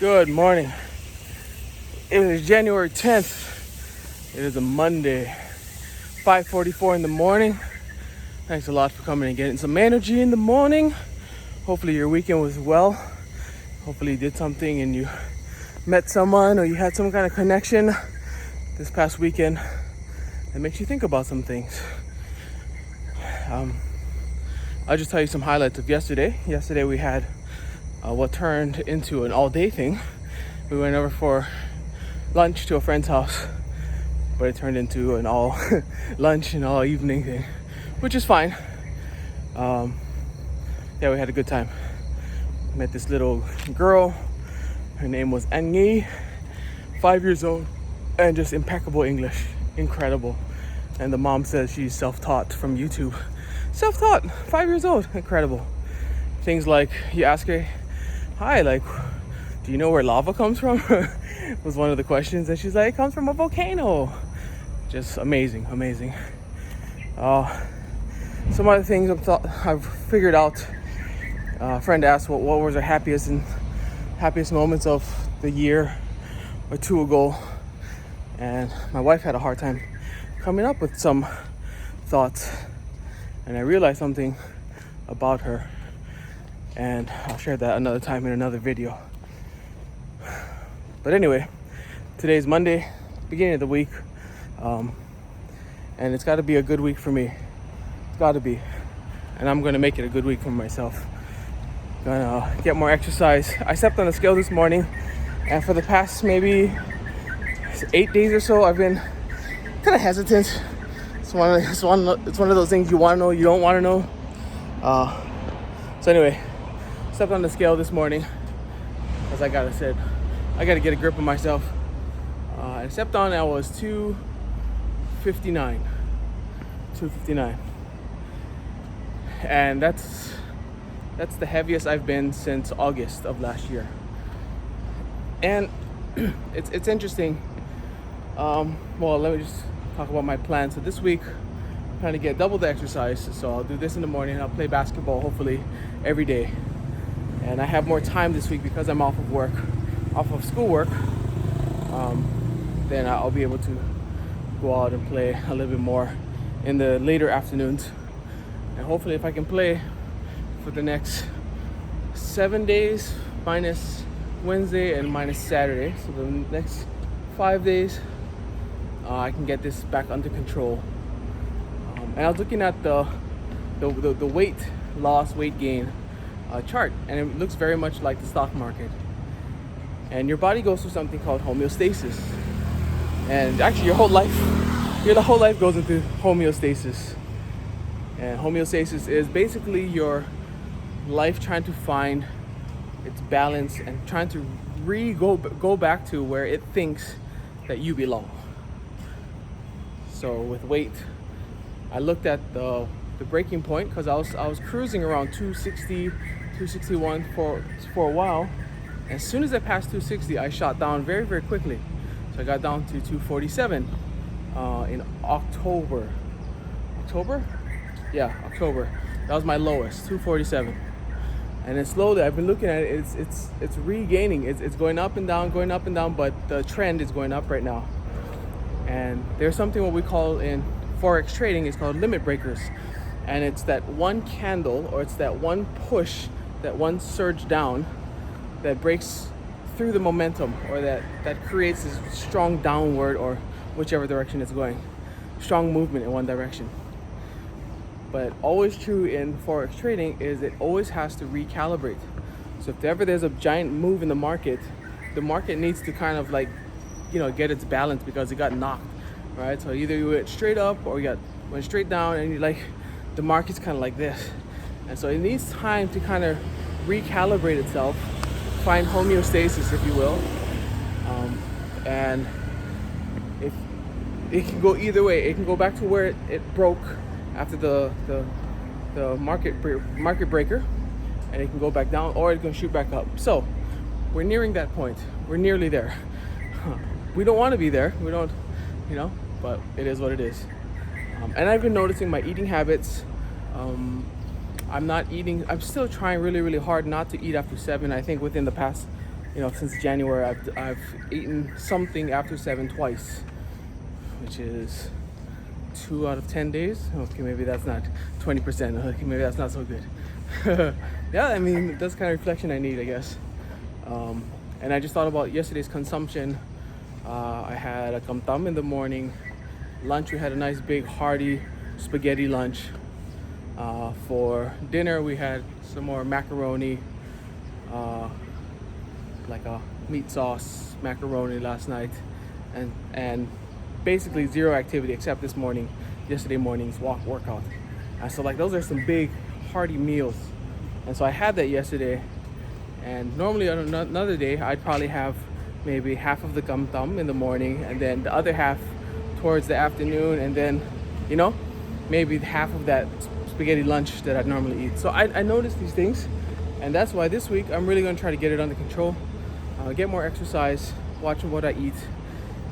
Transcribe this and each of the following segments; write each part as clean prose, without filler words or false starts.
Good morning. It is January 10th. It is a Monday, 5:44 in the morning. Thanks a lot for coming and getting some energy in the morning. Hopefully your weekend was well. Hopefully you did something and you met someone or you had some kind of connection this past weekend that makes you think about some things. I'll just tell you some highlights of yesterday. Yesterday we had what turned into an all-day thing. We went over for lunch to a friend's house, but it turned into an all lunch and all evening thing, which is fine. Yeah, we had a good time. Met this little girl. Her name was Annie, 5 years old, and just impeccable English, incredible. And the mom says she's self-taught from YouTube. Self-taught, 5 years old, incredible. Things like you ask her, hi, like, do you know where lava comes from? Was one of the questions, and she's like, it comes from a volcano. Just amazing. Some other things I've figured out. A friend asked what was our happiest moments of the year or two ago, and my wife had a hard time coming up with some thoughts, and I realized something about her, and I'll share that another time in another video. But anyway, today's Monday, beginning of the week, and it's got to be a good week for me. It's got to be, and I'm gonna make it a good week for myself. Gonna get more exercise. I stepped on the scale this morning, and for the past maybe 8 days or so, I've been kind of hesitant. It's one of those things you want to know, you don't want to know. So anyway, stepped on the scale this morning, as I gotta get a grip of myself. I stepped on, I was 259, and that's the heaviest I've been since August of last year. And it's interesting. Well, let me just talk about my plan. So this week, I'm trying to get double the exercise. So I'll do this in the morning. I'll play basketball hopefully every day. And I have more time this week because I'm off of schoolwork. Then I'll be able to go out and play a little bit more in the later afternoons. And hopefully if I can play for the next 7 days, minus Wednesday and minus Saturday, so the next 5 days, I can get this back under control. And I was looking at the weight loss, weight gain chart, and it looks very much like the stock market. And your body goes through something called homeostasis. And actually your whole life goes into homeostasis. And homeostasis is basically your life trying to find its balance and trying to go back to where it thinks that you belong. So with weight, I looked at the breaking point because I was cruising around 260, 261 for a while. As soon as I passed 260, I shot down very, very quickly. So I got down to 247 in October. Yeah, October. That was my lowest, 247. And then slowly, I've been looking at it. It's regaining. It's going up and down, but the trend is going up right now. And there's something what we call in Forex trading is called limit breakers. And it's that one candle, or it's that one push, that one surge down that breaks through the momentum, or that creates this strong downward, or whichever direction it's going. Strong movement in one direction. But always true in Forex trading is it always has to recalibrate. So if ever there's a giant move in the market needs to kind of like, get its balance because it got knocked, right? So either you went straight up or you went straight down, and the market's kind of like this. And so it needs time to kind of recalibrate itself, find homeostasis, if you will. And if it can go either way, it can go back to where it broke after the market breaker, and it can go back down, or it can shoot back up. So we're nearing that point. We're nearly there. We don't want to be there. We don't, but it is what it is. And I've been noticing my eating habits. I'm still trying really, really hard not to eat after 7. I think within the past you know, since January, I've eaten something after 7 twice, which is 2 out of 10 days. Okay, maybe that's not 20%. Okay, maybe that's not so good. Yeah, I mean, that's the kind of reflection I need, I guess. And I just thought about yesterday's consumption. I had a kamtam in the morning. Lunch, we had a nice big hearty spaghetti lunch. For dinner, we had some more macaroni, like a meat sauce macaroni last night, and basically zero activity except this morning, yesterday morning's workout. So like those are some big hearty meals, and so I had that yesterday. And normally on another day, I'd probably have maybe half of the kamtam in the morning, and then the other half towards the afternoon, and then, you know, maybe half of that spaghetti lunch that I'd normally eat. So I noticed these things, and that's why this week I'm really gonna try to get it under control, get more exercise, watch what I eat,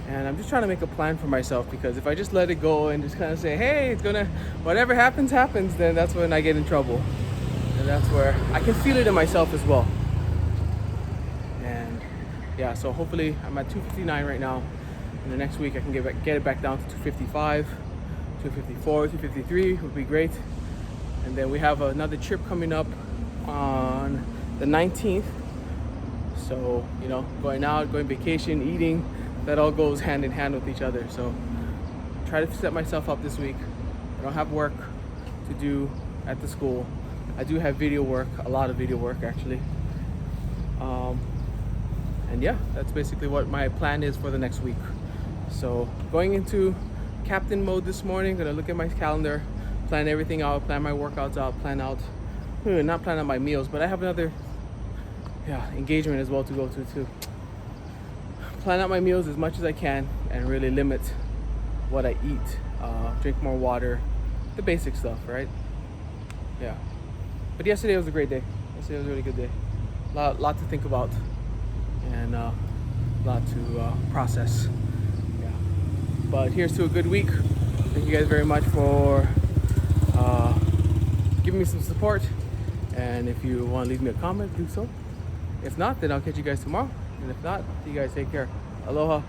and I'm just trying to make a plan for myself, because if I just let it go and just kind of say, hey, it's gonna, whatever happens, happens, then that's when I get in trouble. And that's where I can feel it in myself as well. And yeah, so hopefully I'm at 259 right now. And the next week I can get it back down to 255, 254, 253 would be great. And then we have another trip coming up on the 19th. So, you know, going out, going vacation, eating, that all goes hand in hand with each other. So try to set myself up this week. I don't have work to do at the school. I do have video work, a lot of video work actually. And yeah, that's basically what my plan is for the next week. So going into captain mode this morning, gonna look at my calendar, plan everything out, plan my workouts out, not plan out my meals, but I have another engagement as well to go to too. Plan out my meals as much as I can and really limit what I eat. Drink more water, the basic stuff, right? Yeah. But yesterday was a great day. Yesterday was a really good day. Lot to think about, and a lot to process. Yeah. But here's to a good week. Thank you guys very much for giving me some support. And if you want to leave me a comment, do so. If not, then I'll catch you guys tomorrow. And if not, you guys take care. Aloha.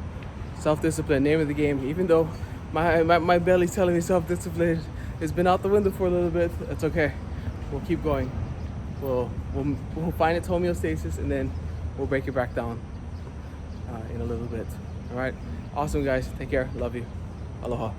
Self-discipline, name of the game. Even though my belly's telling me self-discipline has been out the window for a little bit, it's okay. We'll keep going. We'll find its homeostasis, and then we'll break it back down in a little bit. All right. Awesome, guys. Take care. Love you. Aloha.